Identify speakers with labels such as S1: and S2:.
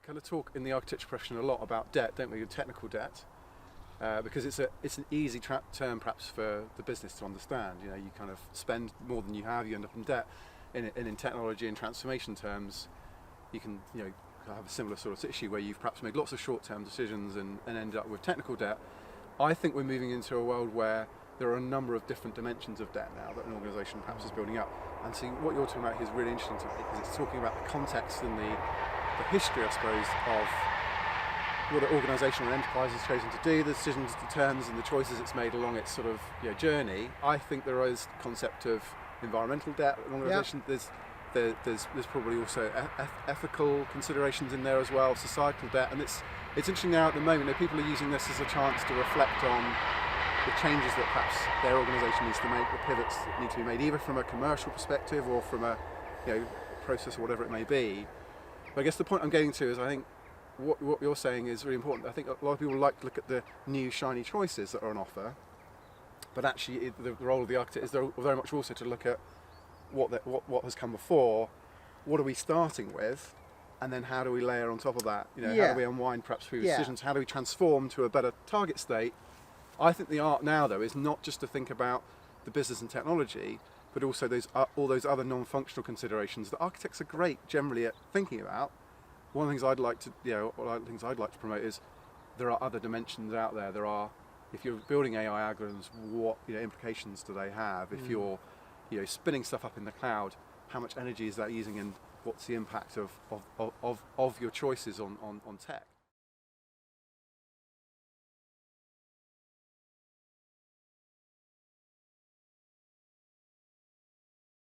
S1: kind of talk in the architecture profession a lot about debt, don't we? Technical debt, because it's an easy term perhaps for the business to understand. You know, you kind of spend more than you have, you end up in debt. In technology and transformation terms, you can have a similar sort of issue where you've perhaps made lots of short-term decisions and ended up with technical debt. I think we're moving into a world where there are a number of different dimensions of debt now that an organisation perhaps is building up. And so what you're talking about here is really interesting to me, because it's talking about the context and the history, I suppose, of what an organisation or an enterprise has chosen to do, the decisions, the terms and the choices it's made along its sort of journey. I think there is the concept of environmental debt in an organisation. Yeah. There's probably also ethical considerations in there as well, societal debt, and it's interesting now at the moment that people are using this as a chance to reflect on the changes that perhaps their organisation needs to make, the pivots that need to be made, either from a commercial perspective or from a process or whatever it may be. But I guess the point I'm getting to is I think what you're saying is really important. I think a lot of people like to look at the new shiny choices that are on offer, but actually the role of the architect is very much also to look at what has come before, what are we starting with, and then how do we layer on top of that? How do we unwind perhaps previous decisions? How do we transform to a better target state? I think the art now, though, is not just to think about the business and technology, but also all those other non-functional considerations that architects are great generally at thinking about. One of the things I'd like to promote is there are other dimensions out there. If you're building AI algorithms, what implications do they have? If you're spinning stuff up in the cloud, how much energy is that using, and what's the impact of your choices on tech?